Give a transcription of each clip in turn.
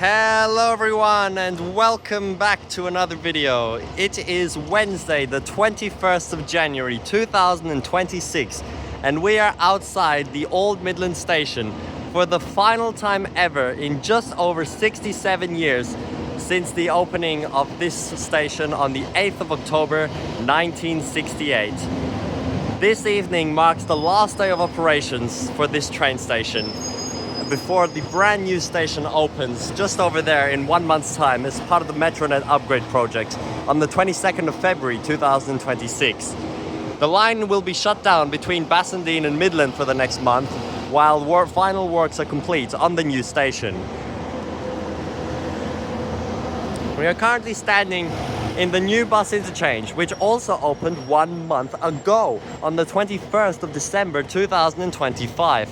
Hello everyone and welcome back to another video. It is Wednesday the 21st of January 2026 and we are outside the Old Midland Station for the final time ever in just over 67 years since the opening of this station on the 8th of October 1968. This evening marks the last day of operations for this train station before the brand new station opens just over there in 1 month's time as part of the Metronet upgrade project on the 22nd of February 2026. The line will be shut down between Bassendean and Midland for the next month while final works are complete on the new station. We are currently standing in the new bus interchange, which also opened 1 month ago on the 21st of December 2025.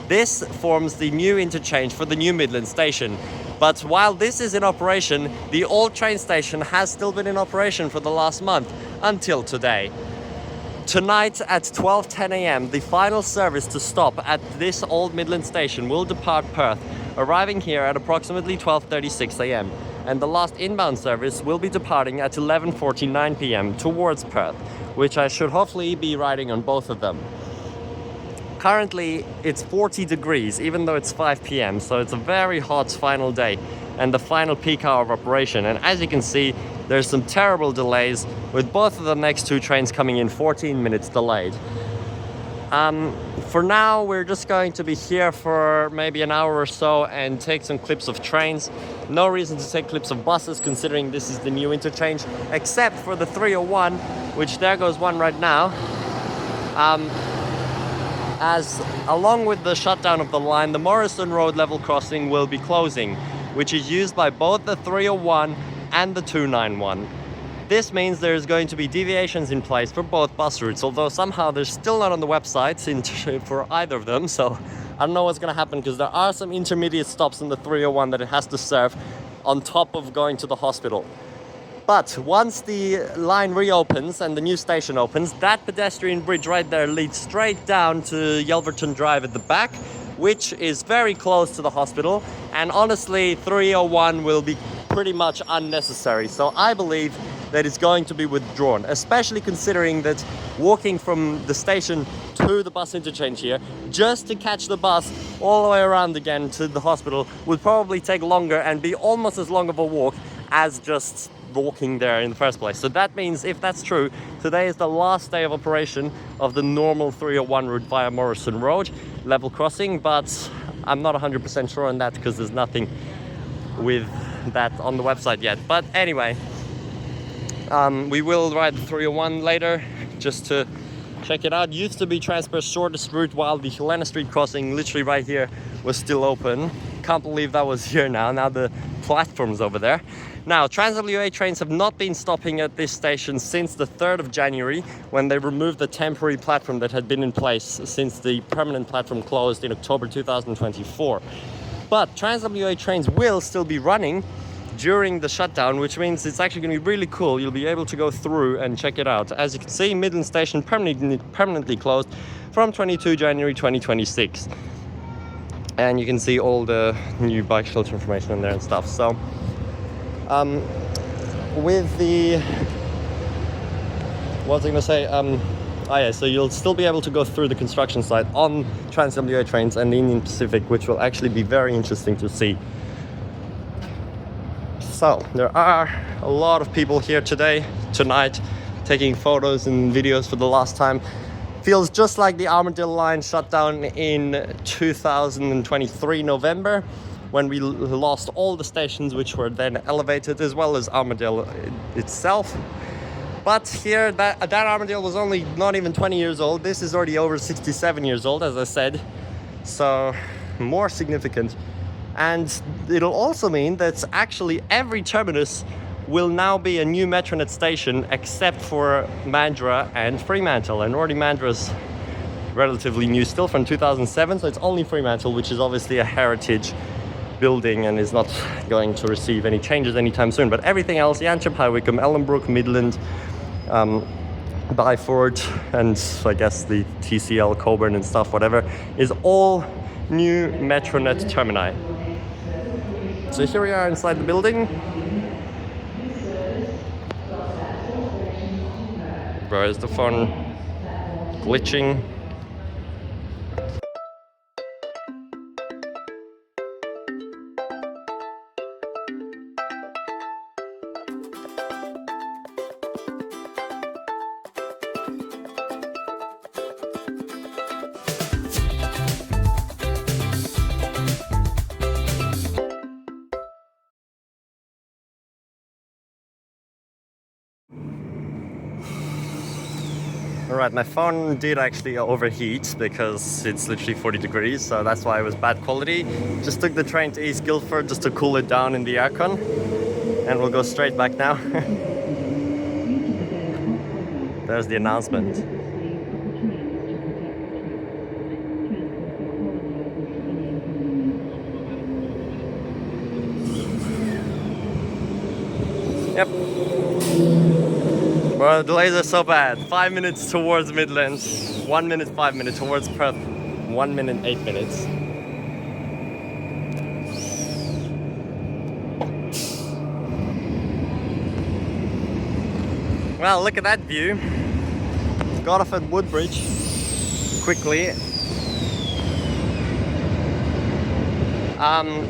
This forms the new interchange for the new Midland station. But while this is in operation, the old train station has still been in operation for the last month until today. Tonight at 12:10 a.m, the final service to stop at this Old Midland station will depart Perth, arriving here at approximately 12:36 a.m. And the last inbound service will be departing at 11:49 p.m. towards Perth, which I should hopefully be riding on both of them. Currently, it's 40 degrees, even though it's 5 p.m, so it's a very hot final day and the final peak hour of operation. And as you can see, there's some terrible delays with both of the next two trains coming in 14 minutes delayed. For now, we're just going to be here for maybe an hour or so and take some clips of trains. No reason to take clips of buses considering this is the new interchange, except for the 301, which there goes one right now. As along with the shutdown of the line, the Morrison road level crossing will be closing, which is used by both the 301 and the 291. This means there's going to be deviations in place for both bus routes, although somehow they're still not on the websites for either of them, so I don't know what's going to happen because there are some intermediate stops in the 301 that it has to serve on top of going to the hospital. But once the line reopens and the new station opens, that pedestrian bridge right there leads straight down to Yelverton Drive at the back, which is very close to the hospital. And honestly, 301 will be pretty much unnecessary. So I believe that it's going to be withdrawn, especially considering that walking from the station to the bus interchange here, just to catch the bus all the way around again to the hospital, would probably take longer and be almost as long of a walk as just walking there in the first place. So that means, if that's true, today is the last day of operation of the normal 301 route via Morrison Road level crossing, but I'm not 100% sure on that because there's nothing with that on the website yet. But anyway, we will ride the 301 later just to check it out. Used to be Transperth's shortest route while the Helena Street crossing, literally right here, was still open. Can't believe that was here now. Now the platform's over there. Now, TransWA trains have not been stopping at this station since the 3rd of January, when they removed the temporary platform that had been in place since the permanent platform closed in October 2024. But TransWA trains will still be running during the shutdown, which means it's actually going to be really cool. You'll be able to go through and check it out. As you can see, Midland Station permanently closed from 22 January 2026. And you can see all the new bike shelter information in there and stuff. So with the, what was I going to say? So you'll still be able to go through the construction site on TransWA trains and the Indian Pacific, which will actually be very interesting to see. So there are a lot of people here tonight, taking photos and videos for the last time. Feels just like the Armadale line shut down in 2023 November, when we lost all the stations which were then elevated, as well as Armadale itself. But here, that Armadale was only not even 20 years old. This is already over 67 years old, as I said, so more significant. And it'll also mean that actually every terminus will now be a new Metronet station, except for Mandurah and Fremantle. And already Mandurah's relatively new, still from 2007, so it's only Fremantle, which is obviously a heritage building and is not going to receive any changes anytime soon. But everything else, Yanchep, High Wycombe, Ellenbrook, Midland, Byford, and I guess the TCL, Coburn and stuff, whatever, is all new Metronet termini. So here we are inside the building. Where is the phone glitching? Alright, my phone did actually overheat because it's literally 40 degrees, so that's why it was bad quality. Just took the train to East Guildford just to cool it down in the aircon, and we'll go straight back now. There's the announcement. Yep. Well, the delays are so bad. 5 minutes towards Midlands, 1 minute, 5 minutes towards Perth, 1 minute, 8 minutes. Well, look at that view. Got off at Woodbridge quickly.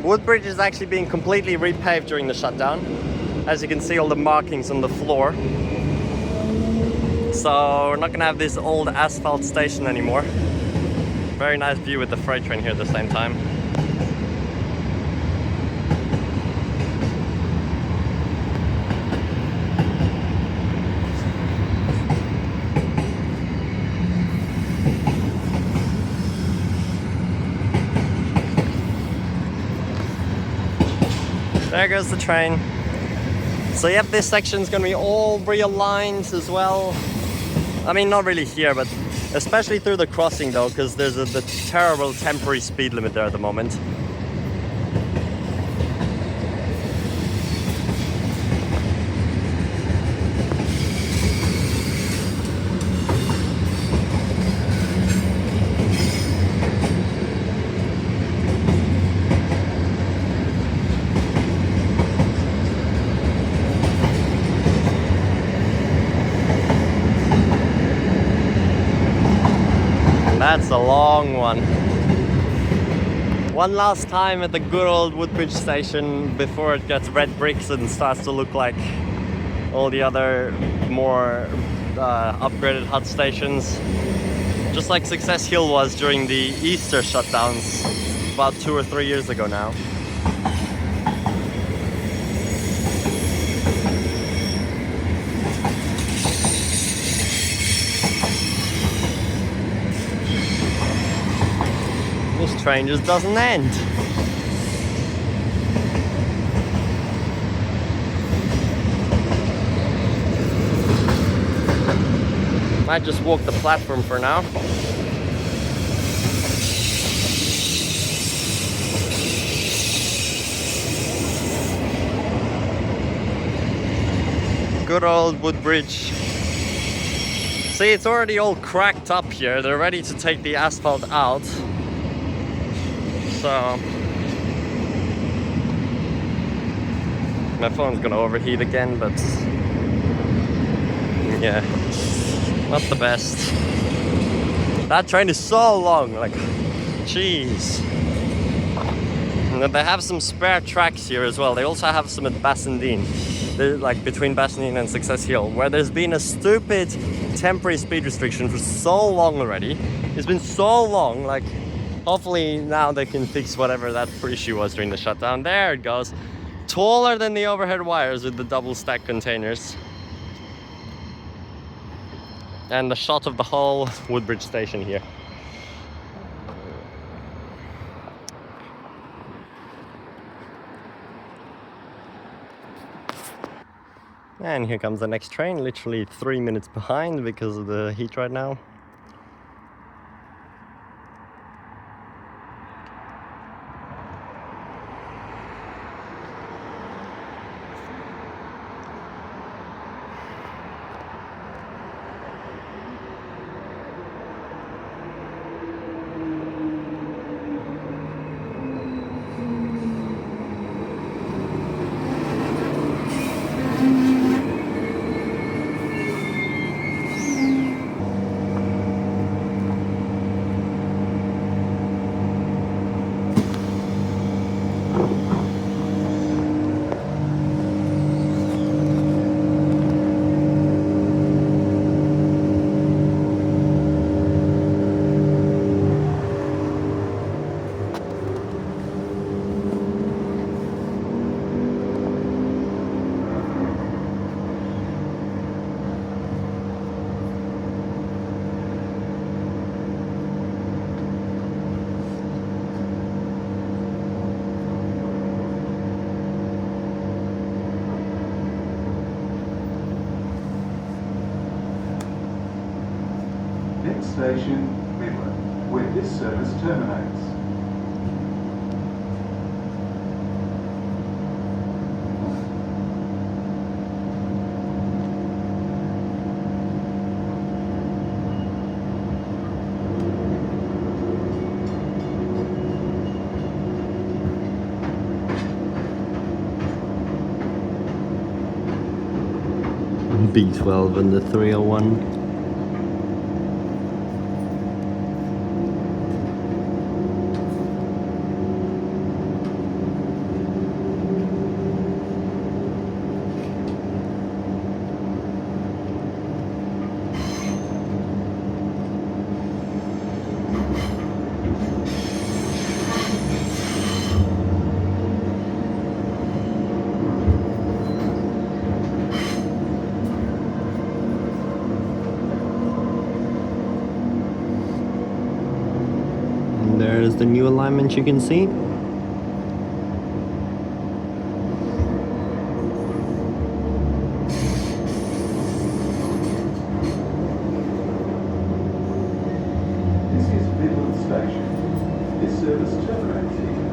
Woodbridge is actually being completely repaved during the shutdown. As you can see, all the markings on the floor. So we're not gonna have this old asphalt station anymore. Very nice view with the freight train here at the same time. There goes the train. So yep, this section's gonna be all realigned as well. I mean, not really here, but especially through the crossing though, because there's the terrible temporary speed limit there at the moment. That's a long one. One last time at the good old Woodbridge station before it gets red bricks and starts to look like all the other more upgraded hut stations. Just like Success Hill was during the Easter shutdowns about 2 or 3 years ago now. This train just doesn't end. Might just walk the platform for now. Good old Woodbridge. See, it's already all cracked up here. They're ready to take the asphalt out. So my phone's gonna overheat again, but yeah, not the best. That train is so long, like, jeez. And they have some spare tracks here as well. They also have some at Bassendean. They're like between Bassendean and Success Hill, where there's been a stupid temporary speed restriction for so long already. It's been so long, like, hopefully now they can fix whatever that issue was during the shutdown. There it goes. Taller than the overhead wires with the double stack containers. And the shot of the whole Woodbridge station here. And here comes the next train, literally 3 minutes behind because of the heat right now. Station, Midland, where this service terminates. B12 and the 301. There's the new alignment you can see. This is Midland Station. This service terminates here.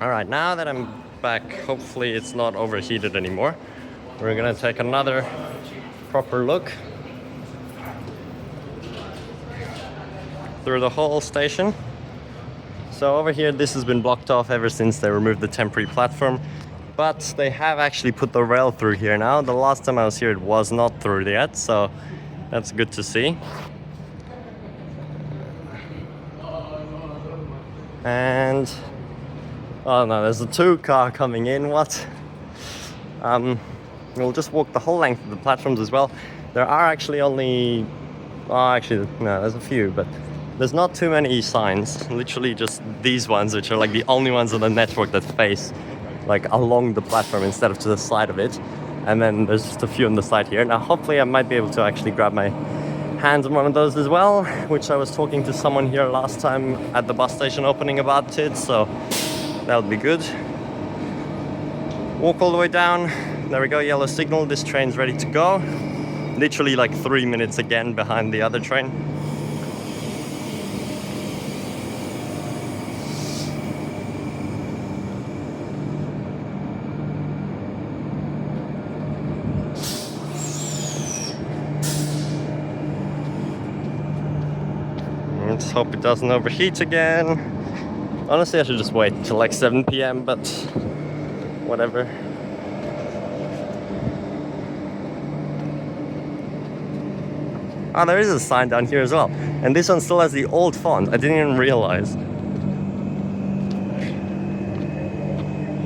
Alright, now that I'm back, hopefully it's not overheated anymore. We're gonna take another proper look through the whole station. So over here, this has been blocked off ever since they removed the temporary platform, but they have actually put the rail through here now. The last time I was here, it was not through yet, so that's good to see. And oh no, there's a 2 car coming in, what? We'll just walk the whole length of the platforms as well. There are actually only, oh actually, no, there's a few, but there's not too many signs. Literally just these ones, which are like the only ones on the network that face like along the platform instead of to the side of it. And then there's just a few on the side here. Now hopefully I might be able to actually grab my hands on one of those as well, which I was talking to someone here last time at the bus station opening about it, so that would be good. Walk all the way down. There we go, yellow signal. This train's ready to go. Literally like 3 minutes again behind the other train. Let's hope it doesn't overheat again. Honestly, I should just wait until like 7 p.m, but whatever. Oh, there is a sign down here as well. And this one still has the old font. I didn't even realize.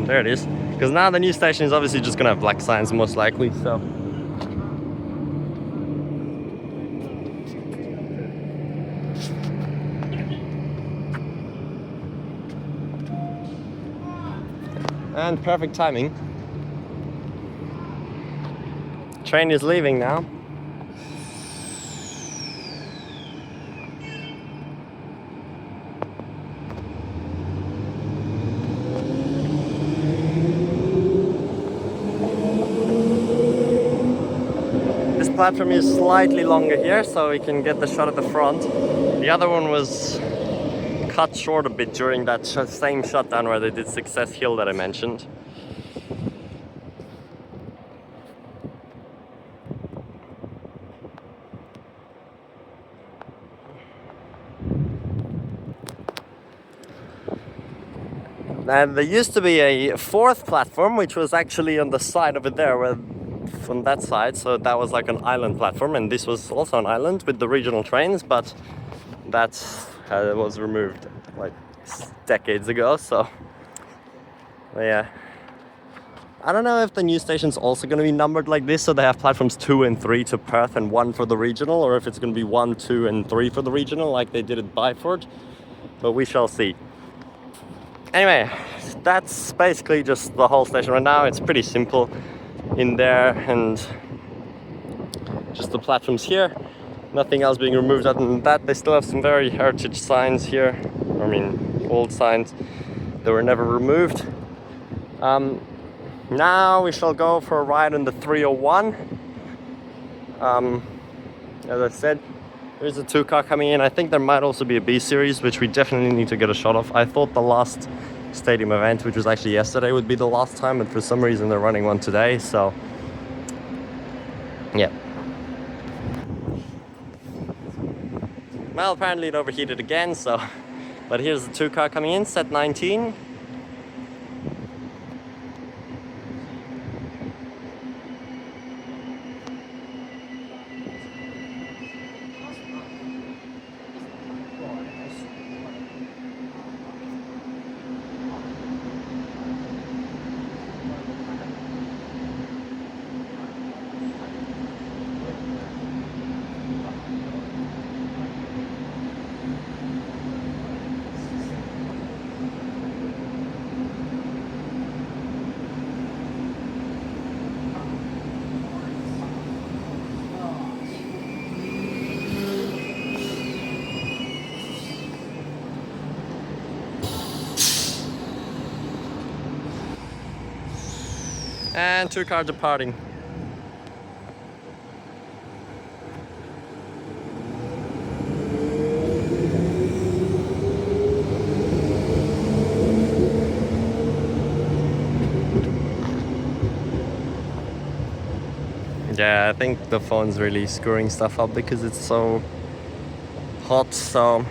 There it is. Because now the new station is obviously just going to have black signs most likely, so. And perfect timing. Train is leaving now. This platform is slightly longer here, so we can get the shot at the front. The other one was cut short a bit during that same shutdown where they did Success Hill that I mentioned. And there used to be a 4th platform, which was actually on the side over there, where from that side, so that was like an island platform, and this was also an island with the regional trains, but that was removed like decades ago, so yeah. I don't know if the new station's also going to be numbered like this, so they have platforms 2 and 3 to Perth and 1 for the regional, or if it's going to be 1, 2 and 3 for the regional like they did at Byford, but we shall see. Anyway, that's basically just the whole station right now. It's pretty simple in there, and just the platforms here, nothing else being removed other than that. They still have some very heritage signs here, I mean old signs that were never removed. Now we shall go for a ride on the 301. As I said, there's a 2-car coming in. I think there might also be a B series, which we definitely need to get a shot of. I thought the last stadium event, which was actually yesterday, would be the last time, but for some reason they're running one today, so yeah. Well, apparently it overheated again, so, but here's the 2-car coming in, set 19. And 2-car departing. Yeah, I think the phone's really screwing stuff up because it's so hot, so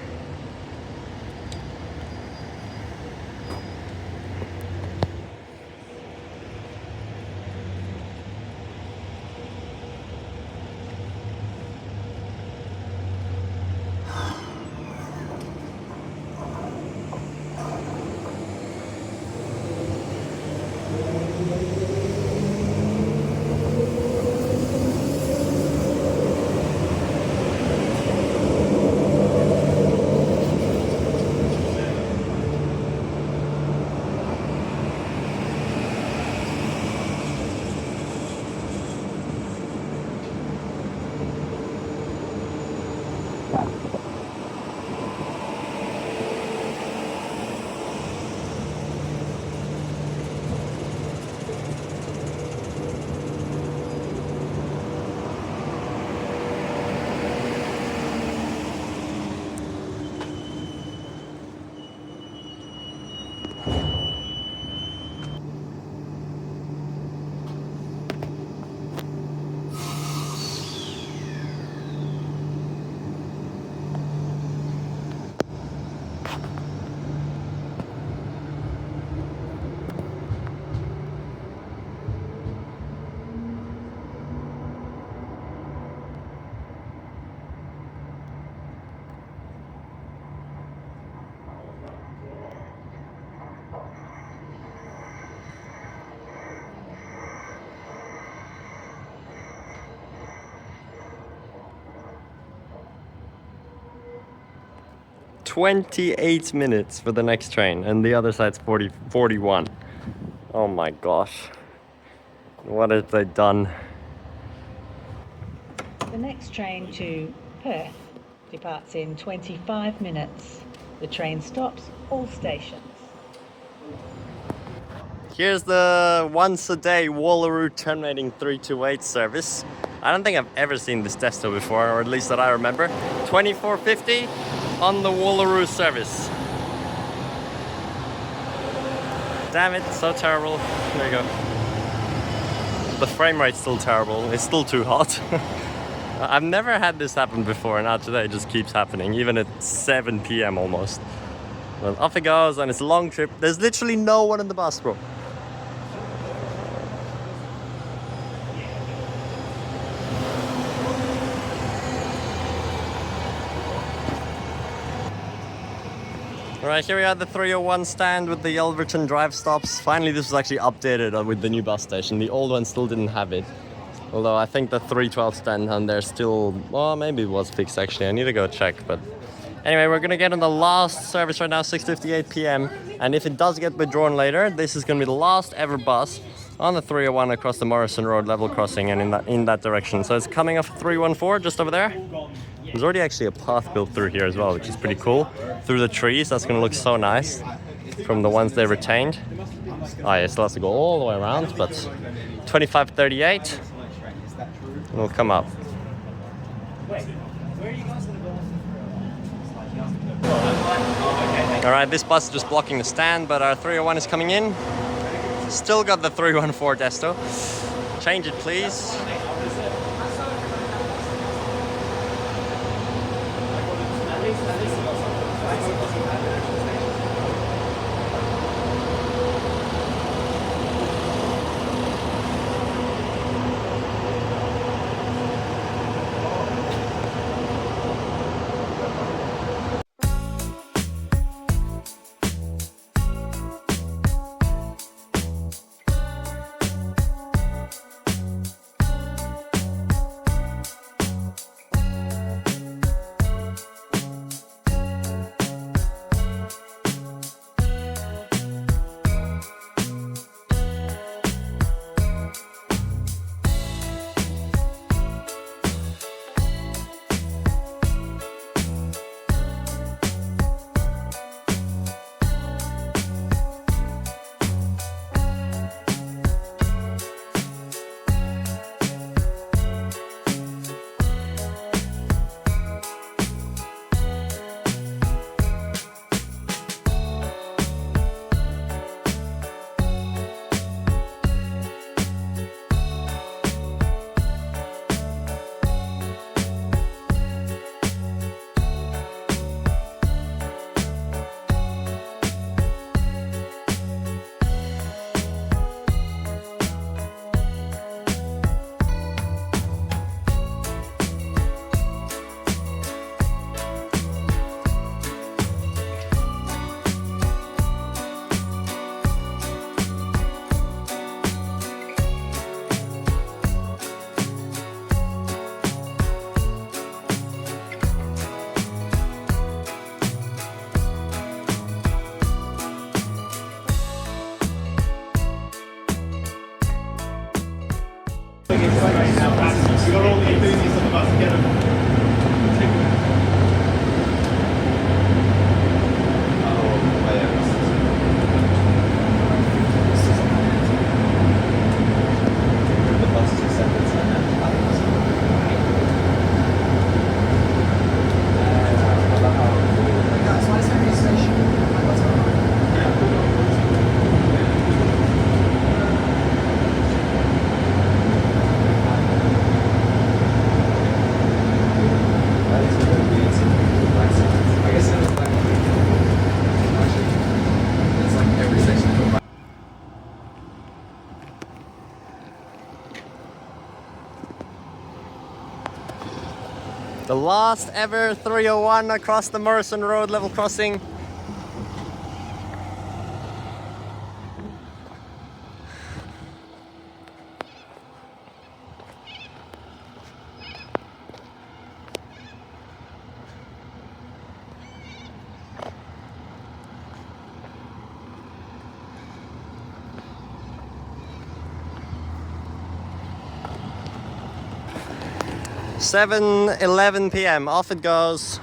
$28 minutes for the next train, and the other side's 41. Oh my gosh. What have they done? The next train to Perth departs in 25 minutes. The train stops all stations. Here's the once a day Wallaroo terminating 328 service. I don't think I've ever seen this Desto before, or at least that I remember. 24.50 on the Wallaroo service. Damn it, so terrible. There you go. The frame rate's still terrible. It's still too hot. I've never had this happen before, and now today it just keeps happening, even at 7 p.m. almost. Well, off it goes, and it's a long trip. There's literally no one in the bus, bro. Alright, here we are, the 301 stand with the Yelverton drive stops. Finally, this was actually updated with the new bus station. The old one still didn't have it. Although I think the 312 stand on there still, well, maybe it was fixed actually. I need to go check, but anyway, we're gonna get on the last service right now, 6:58 p.m. And if it does get withdrawn later, this is gonna be the last ever bus on the 301 across the Morrison Road level crossing and in that direction. So it's coming off 314 just over there. There's already actually a path built through here as well, which is pretty cool. Through the trees, that's gonna look so nice from the ones they retained. Oh yeah, it still has to go all the way around, but 2538. And we'll come up. Alright, this bus is just blocking the stand, but our 301 is coming in. Still got the 314 desto. Change it, please. The last ever 301 across the Morrison Road level crossing. (7:11 p.m. Off it goes.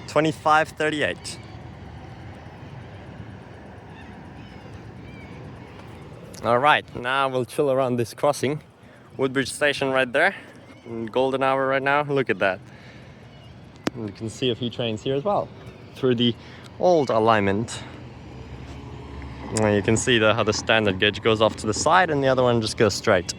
25:38. All right, now we'll chill around this crossing. Woodbridge Station right there. Golden hour right now. Look at that. And you can see a few trains here as well through the old alignment. And you can see how the standard gauge goes off to the side and the other one just goes straight.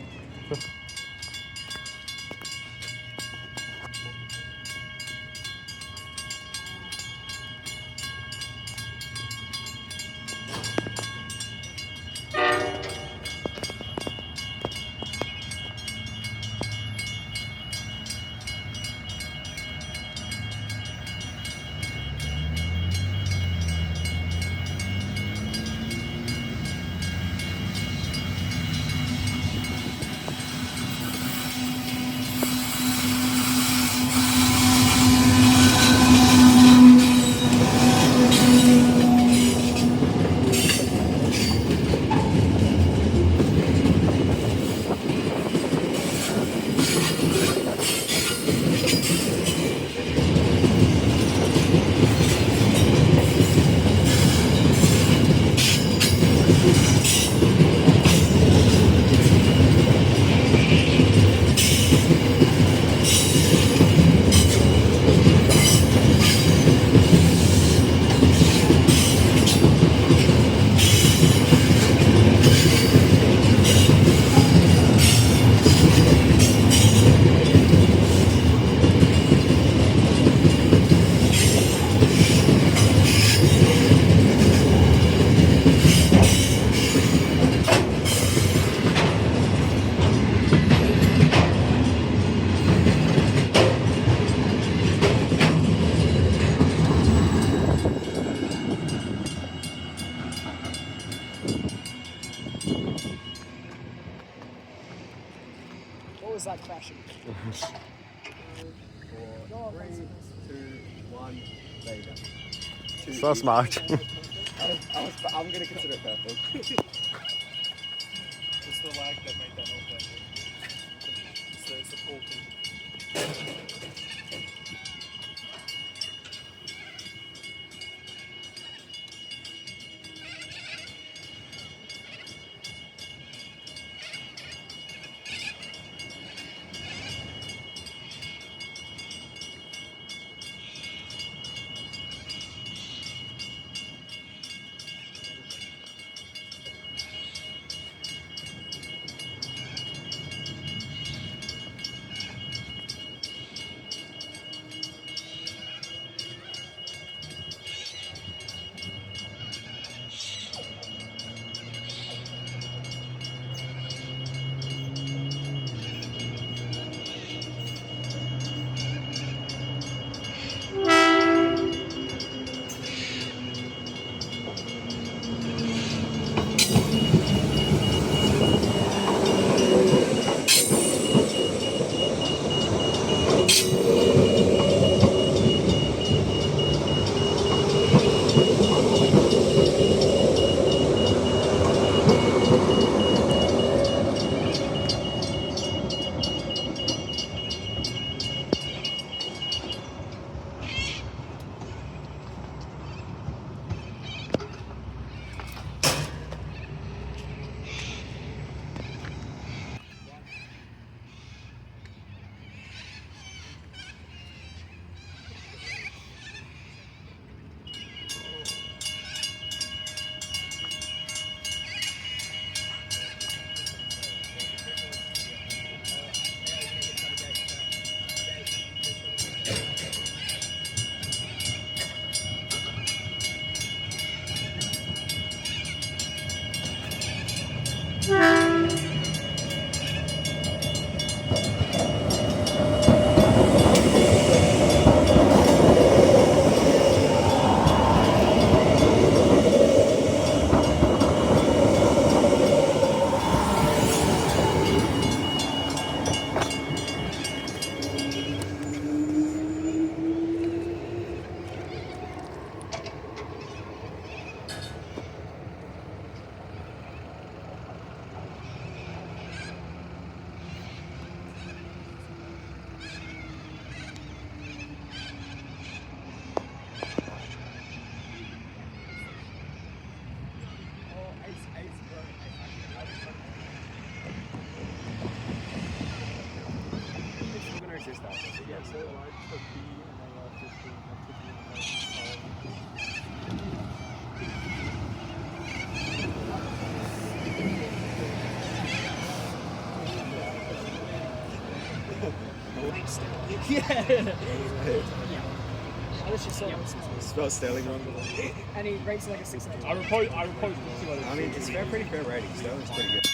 was like crashing. 4, 3, 2, 1, there you go. So smart. I'm gonna consider it perfect. It's the lag that made that not perfect. It's the porting. Spelled Sterling wrong. And he rates like a 6 out of 10. I mean, it's pretty fair rating. Sterling's pretty good.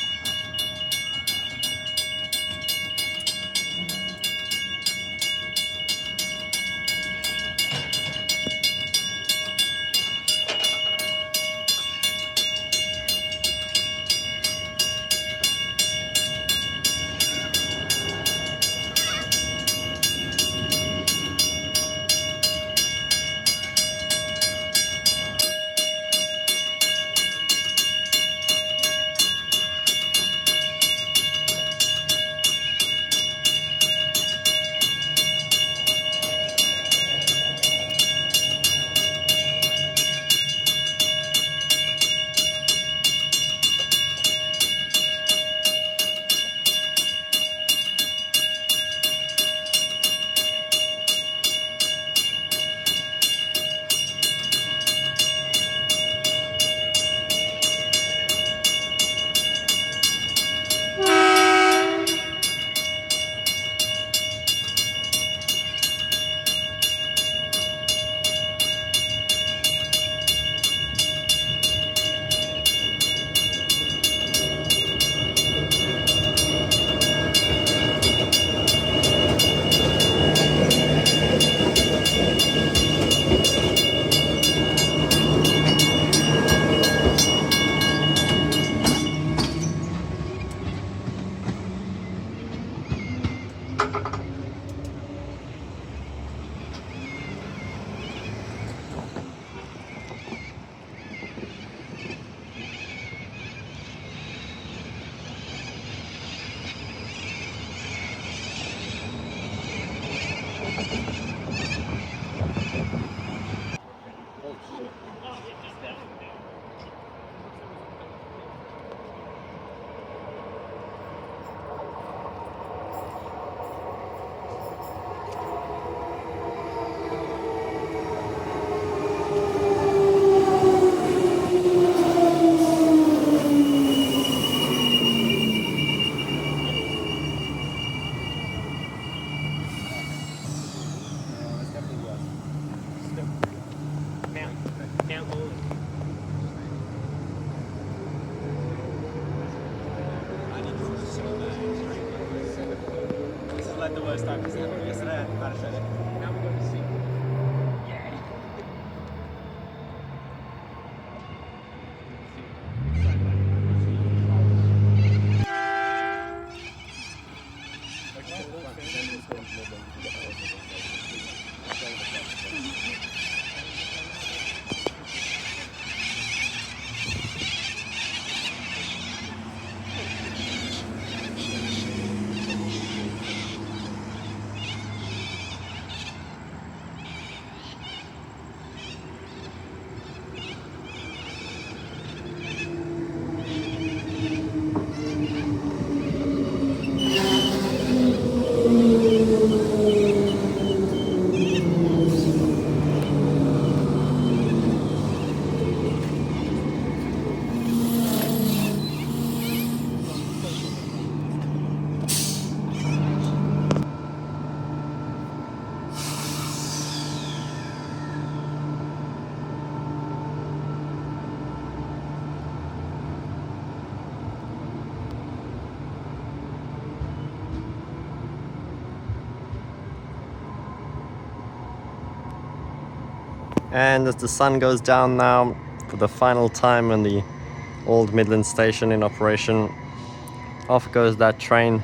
worst time because yesterday I had a show there. Now we got to see. And as the sun goes down now, for the final time on the Old Midland Station in operation, off goes that train.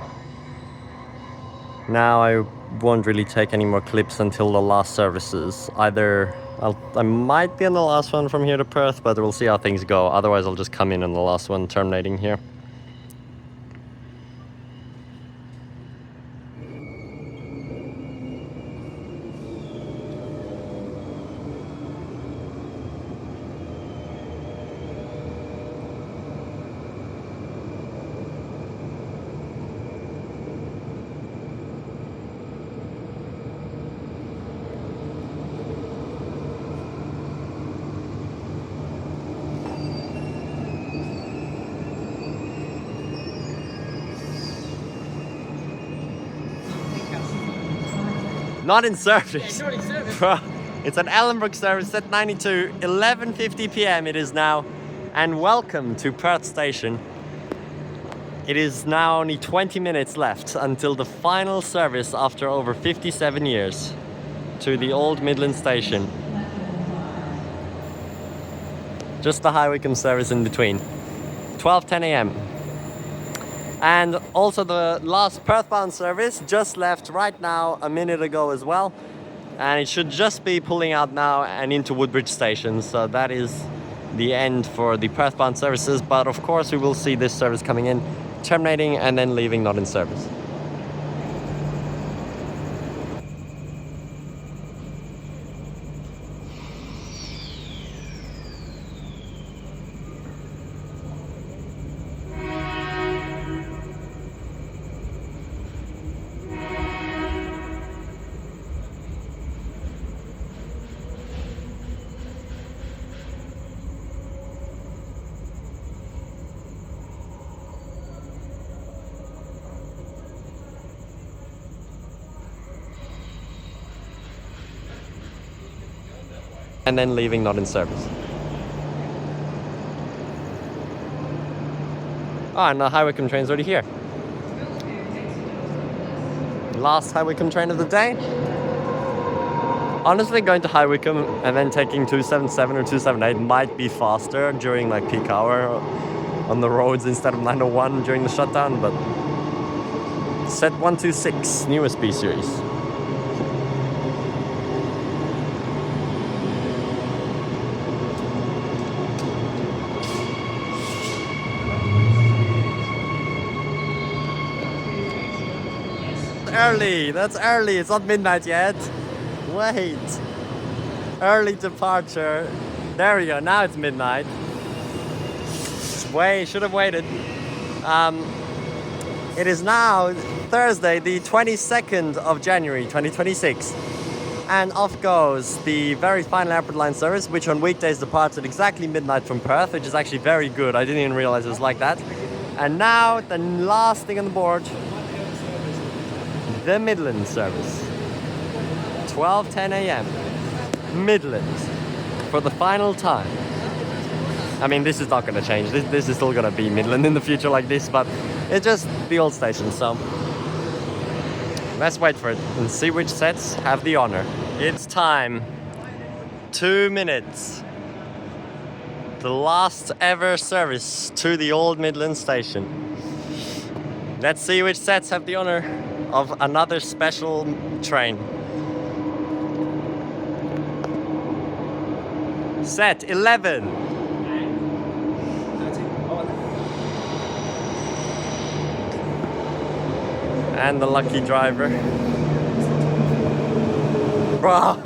Now I won't really take any more clips until the last services. Either I might be on the last one from here to Perth, but we'll see how things go. Otherwise I'll just come in on the last one, terminating here. Not in service. Not in service. Bro, it's an Ellenbrook service at 92, 11:50 p.m. it is now. And welcome to Perth Station. It is now only 20 minutes left until the final service after over 57 years to the Old Midland Station. Just the High Wycombe service in between. 12:10 a.m. And also the last Perth-bound service just left right now, a minute ago as well. And it should just be pulling out now and into Woodbridge Station. So that is the end for the Perth-bound services. But of course we will see this service coming in, terminating and then leaving not in service. And then leaving not in service. Oh, and the High Wycombe train's already here. Last High Wycombe train of the day. Honestly, going to High Wycombe and then taking 277 or 278 might be faster during like peak hour on the roads instead of 901 during the shutdown, but set 126, newest B series. Early, that's early, it's not midnight yet. Wait. Early departure. There we go, now it's midnight. Wait, should have waited. It is now Thursday, the 22nd of January 2026. And off goes the very final airport line service, which on weekdays departs at exactly midnight from Perth, which is actually very good. I didn't even realize it was like that. And now the last thing on the board, the Midland service. 12:10 a.m. Midland for the final time. I mean, this is not going to change. This is still going to be Midland in the future like this, but it's just the old station. So Let's wait for it and see which sets have the honor. It's time. 2 minutes. The last ever service to the Old Midland Station. Let's see which sets have the honor of another special train. Set 11. 13. Oh, And the lucky driver. Bruh.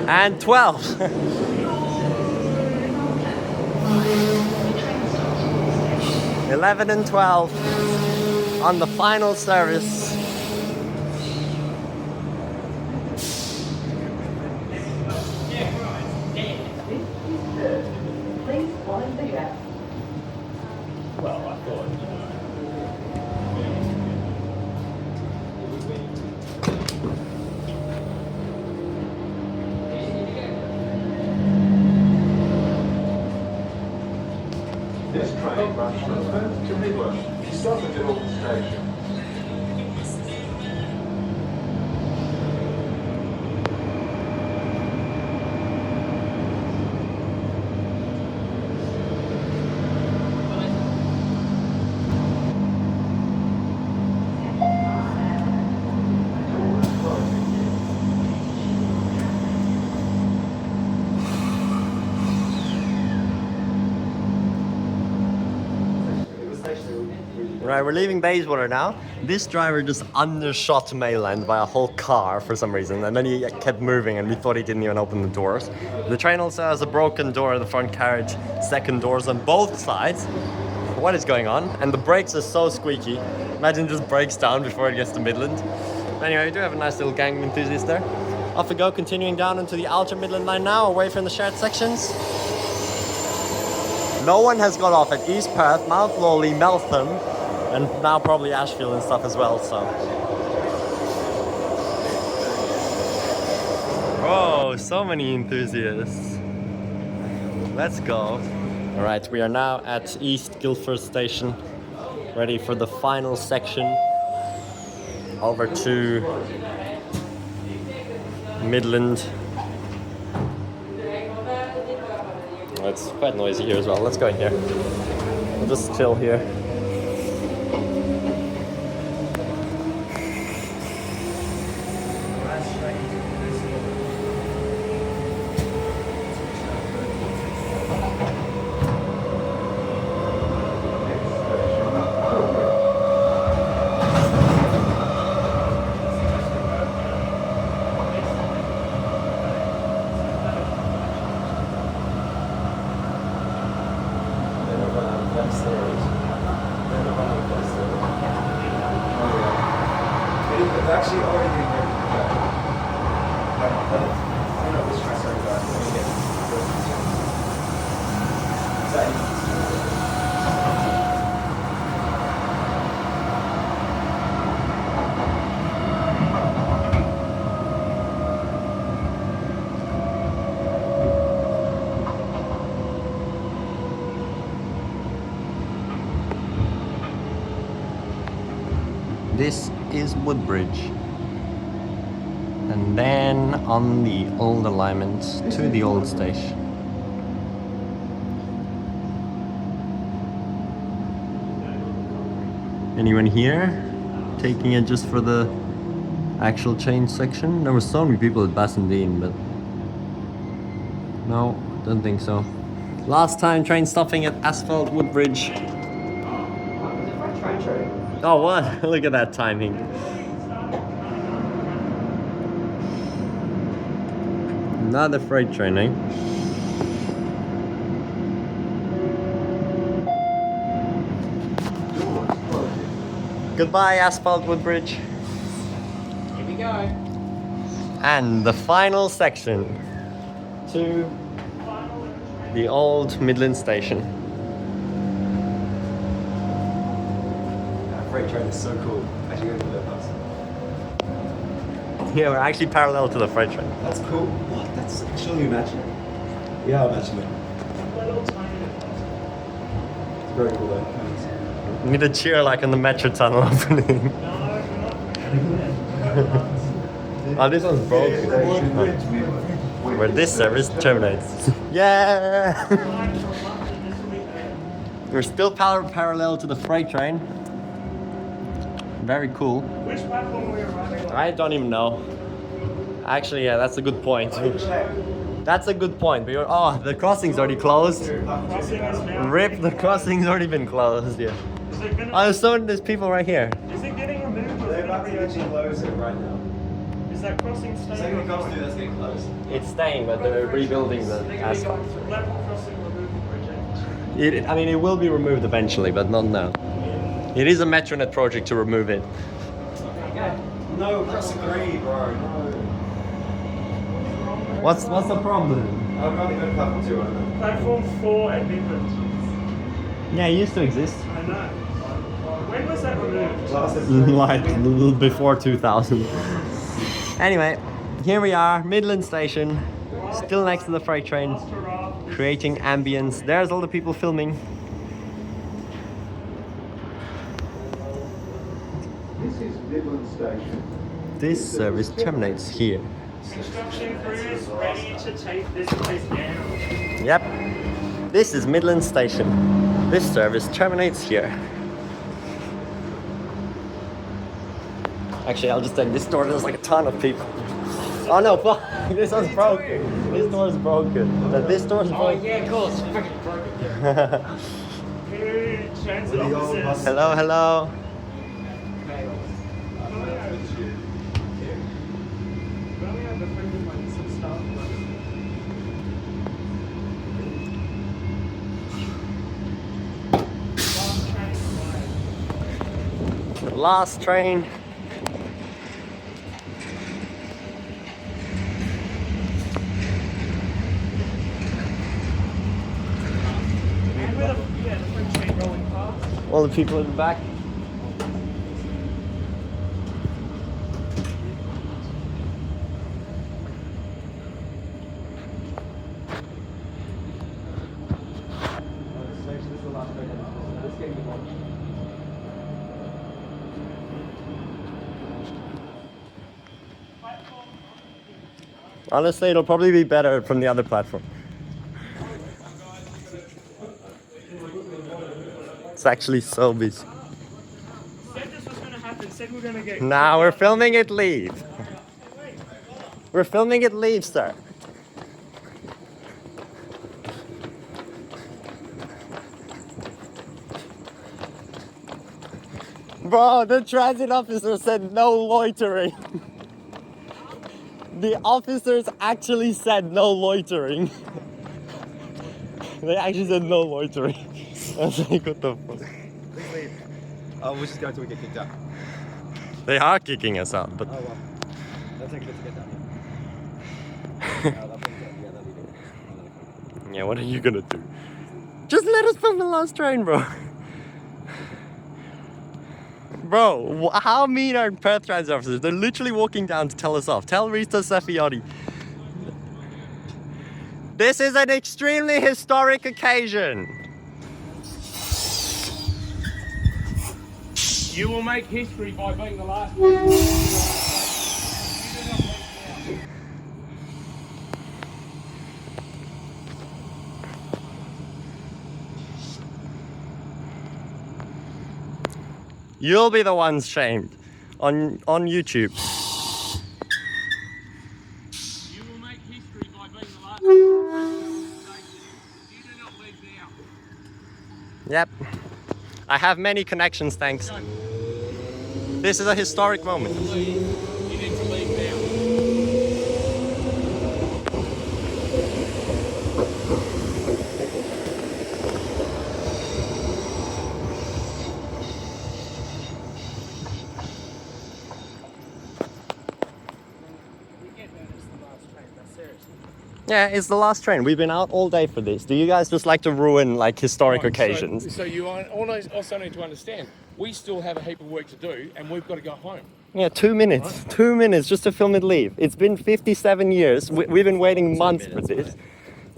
And 12. 11 and 12 on the final service. Please mind the gap. Well, I thought, This train runs from Perth to Midland. Stop at Old Station. Right, we're leaving Bayswater now. This driver just undershot Maylands by a whole car for some reason, and then he kept moving and we thought he didn't even open the doors. The train also has a broken door in the front carriage, second doors on both sides. What is going on? And the brakes are so squeaky. Imagine it just breaks down before it gets to Midland. Anyway, we do have a nice little gang of enthusiasts there. Off we go, continuing down into the Ultra Midland line now, away from the shared sections. No one has got off at East Perth, Mount Lawley, Meltham, and now probably Ashfield and stuff as well, so. Oh, so many enthusiasts. Let's go. All right, we are now at East Guildford Station, ready for the final section over to Midland. Oh, it's quite noisy here as well. Let's go in here. We'll just chill here. It's actually already getting ready to go. I don't know which track sorry about. Let me get Is that This is Woodbridge. And then on the old alignment to the old station. Anyone here taking it just for the actual change section? There were so many people at Bassendean, but no, don't think so. Last time train stopping at Asphalt Woodbridge. Oh, what? Look at that timing. Another freight train, eh? Goodbye, Asphalt Woodbridge. Here we go. And the final section to the Old Midland Station. That freight train is so cool. Actually going to the bus. Yeah, we're actually parallel to the freight train. That's cool. What? That's actually imagine. Yeah, I'm actually. It's very cool though. Need a cheer like in the metro tunnel opening. Oh, this one's broken. Where this service terminates. Yeah! We're still parallel to the freight train. Very cool. Which platform are we arriving on? I don't even know. Actually, yeah, that's a good point. That's a good point. Oh, the crossing's already closed. Crossing is now. Rip, the crossing's already been closed, yeah. Is it gonna, Oh, so there's people right here. is it getting removed or is They're it about to gonna literally close it right now. Is that crossing staying? Or not? that's getting closed. It's staying, but they're rebuilding the asphalt. Level crossing removal project. I mean, it will be removed eventually, but not now. It is a Metronet project to remove it. No, press agree, bro. No. What's the problem? I'd rather go to platform 2 right now. Platform 4 at Midland. Yeah, it used to exist. I know. When was that removed? Like before 2000. Anyway, here we are, Midland Station, still next to the freight train, creating ambience. There's all the people filming. This is Midland Station. This service terminates here. Construction crews ready to take this place down. Yep, this is Midland Station. This service terminates here. Actually, I'll just take this door. There's like a ton of people. Oh no, fuck! This one's broken. This door's broken. This door's broken. Yeah, of course. Fucking broken. Crew transit officers. Hello, hello. Last train. And with the freight train rolling past. All the people in the back. Honestly, it'll probably be better from the other platform. It's actually so busy. Said this was going to happen. Said we're going to get. Nah, we're filming it leave. We're filming it leave, sir. Bro, the transit officer said no loitering. The officers actually said no loitering. They actually said no loitering. I was like, what the fuck? Please leave. Oh, we'll just go until we get kicked out. They are kicking us out, but Oh, well. That's a good to get that. yeah, what are you gonna do? Just let us film the last train, bro. Bro, how mean are Perth transit officers? They're literally walking down to tell us off. Tell Rita Sefiotti. This is an extremely historic occasion. You will make history by being the last one. You'll be the ones shamed on YouTube. You will make history by being the last one. You do not leave now. Yep. I have many connections, thanks. This is a historic moment. You need to leave now. Yeah, it's the last train. We've been out all day for this. Do you guys just like to ruin like historic occasions? So you also need to understand, we still have a heap of work to do and we've got to go home. Yeah, 2 minutes. 2 minutes just to film it leave. It's been 57 years. We've been waiting months for this.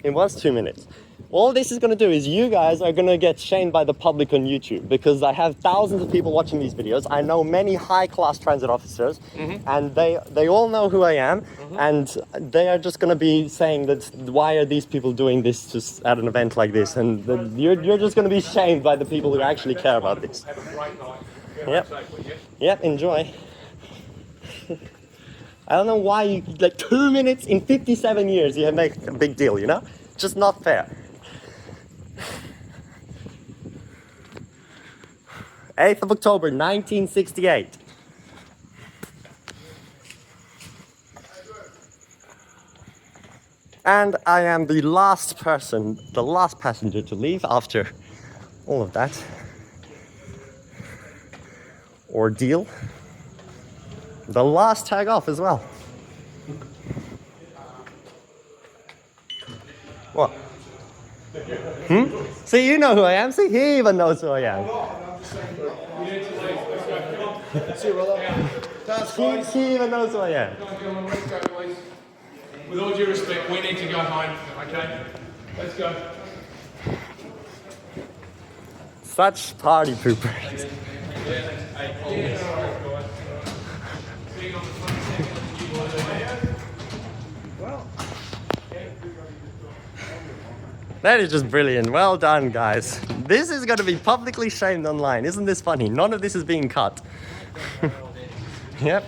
It was 2 minutes. All this is going to do is you guys are going to get shamed by the public on YouTube, because I have thousands of people watching these videos. I know many high-class transit officers, and they all know who I am, and they are just going to be saying that why are these people doing this just at an event like this, and you're just going to be shamed by the people who actually care about this. Have a great night. Yep. Yep, enjoy. I don't know why you, like 2 minutes in 57 years you make a big deal, you know? Just not fair. 8th of October, 1968. And I am the last passenger to leave after all of that ordeal. The last tag off as well. What? See, you know who I am. See, he even knows who I am. He even knows who I am. With all due respect, we need to go home, okay? Let's go. Such party poopers. That is just brilliant. Well done, guys. This is going to be publicly shamed online. Isn't this funny? None of this is being cut. Yep.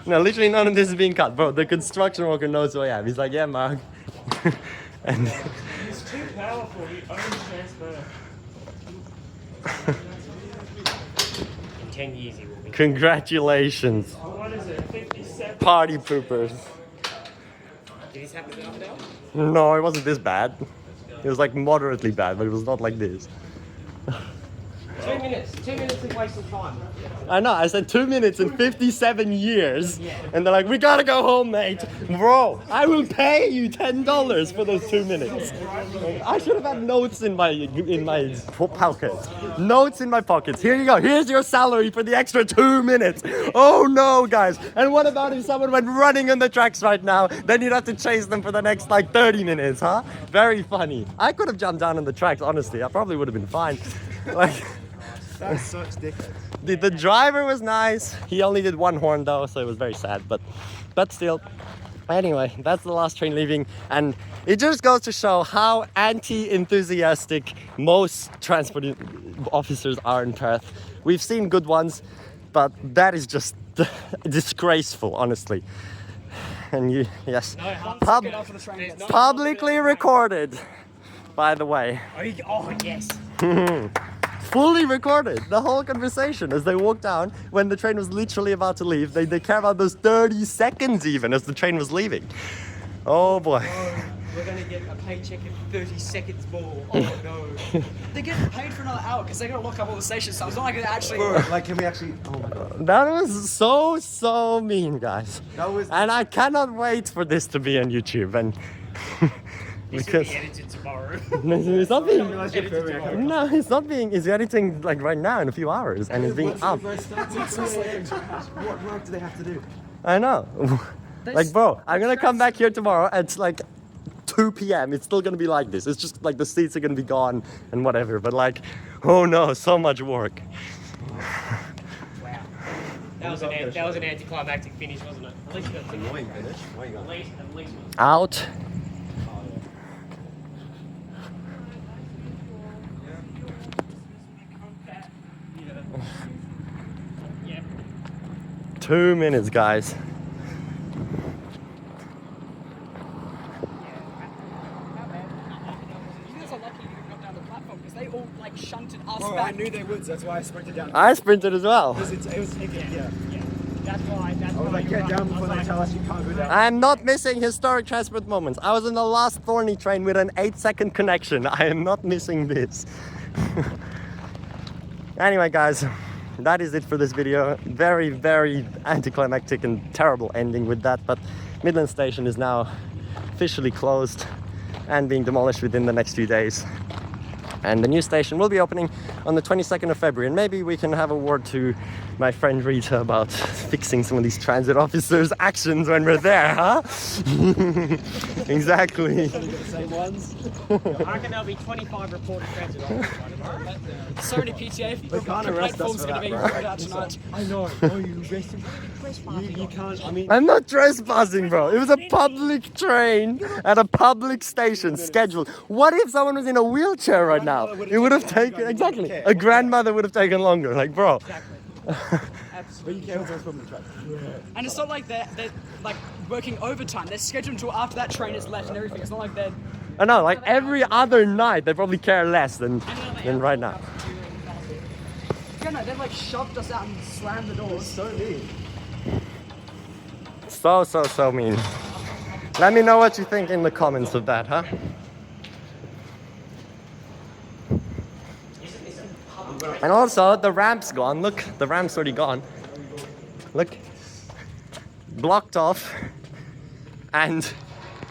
No, literally none of this is being cut. Bro, the construction worker knows who I am. He's like, yeah, Mark. And It's too powerful. He owns transfer. In 10 years he will be. congratulations, What is it? 57. party poopers. Did this happen the other day? No, it wasn't this bad. It was like moderately bad, but it was not like this. 2 minutes. 2 minutes is wasting time. I know, I said 2 minutes in 57 years. And they're like, we gotta go home, mate. Bro, I will pay you $10 for those 2 minutes. I should have had notes in my pocket. Notes in my pockets. Here you go. Here's your salary for the extra 2 minutes. Oh no, guys. And what about if someone went running on the tracks right now? Then you'd have to chase them for the next like 30 minutes, huh? Very funny. I could have jumped down on the tracks, honestly. I probably would have been fine. Like, That's such dickhead. the driver was nice. He only did one horn though, so it was very sad. But still, anyway, that's the last train leaving, and it just goes to show how anti-enthusiastic most transport officers are in Perth. We've seen good ones, but that is just disgraceful, honestly. And yes, publicly recorded, by the way. Oh, yes. Fully recorded the whole conversation as they walked down when the train was literally about to leave. They care about those 30 seconds even as the train was leaving. Oh boy. Oh, we're going to get a paycheck in 30 seconds more. Oh no. They're getting paid for another hour because they're going to lock up all the stations, so it's not like they're actually... Like, can we actually... Oh my god. That was so mean, guys. That was... And I cannot wait for this to be on YouTube, and because Be edited tomorrow. it's not being no, it's not being. It's editing like right now in a few hours, and it's being up. What work do they have to do? I know. Like, bro, I'm gonna come back here tomorrow at like 2 p.m. It's still gonna be like this. It's just like the seats are gonna be gone and whatever. But like, oh no, so much work. Wow. That was an anticlimactic finish, wasn't it? At least you got annoying finish. Why you got at least. Out. Yeah. 2 minutes, guys. You guys are lucky you got down the platform because they all like shunted us Oh, I back. knew they would, so that's why I sprinted down. I sprinted as well. It was yeah. That's why. I was like, get down before they tell us you can't go down. I'm not missing historic transport moments. I was in the last Thorny train with an 8-second connection. I am not missing this. Anyway, guys, that is it for this video. Very, very anticlimactic and terrible ending with that. But Midland Station is now officially closed and being demolished within the next few days. And the new station will be opening on the 22nd of February. And maybe we can have a word to my friend Rita about fixing some of these transit officers' actions when we're there, huh? Exactly. Same ones. I reckon there'll be 25 reported transit officers. So many PTA. The platform's going to be put out tonight. I know. Oh, you arrested. You can't. I mean, I'm not trespassing, bro. It was a public train at a public station scheduled. What if someone was in a wheelchair right now? It would have taken, exactly. A grandmother would have taken longer. Like, bro. but you can't tell us from the track. And it's not like they're like working overtime. They're scheduled until after that train is left and everything. It's not like they're. I know, like every other night, they probably care less than right now. Yeah, no, they've like shoved us out and slammed the doors. So neat. So mean. Let me know what you think in the comments of that, huh? And also, the ramp's gone. Look, the ramp's already gone. Look. Blocked off and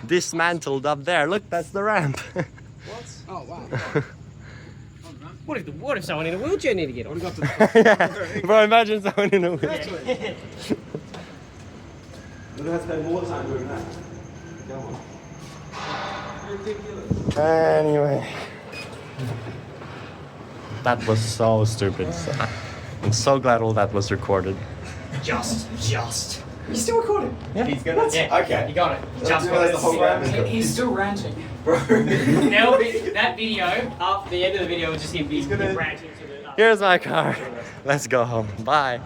dismantled up there. Look, that's the ramp. Oh wow. What if someone in a wheelchair need to get on? Yeah. Bro, imagine someone in a wheelchair. We're going to have to spend more time doing that. Come on. Anyway. That was so stupid. I'm so glad all that was recorded. Just. He's still recording. Yeah. He's going to... Yeah. Okay. You got it. Just That's the whole round. He's still ranting. Now that video, after the end of the video, was just him gonna- ranting to the. Here's my car. Let's go home. Bye.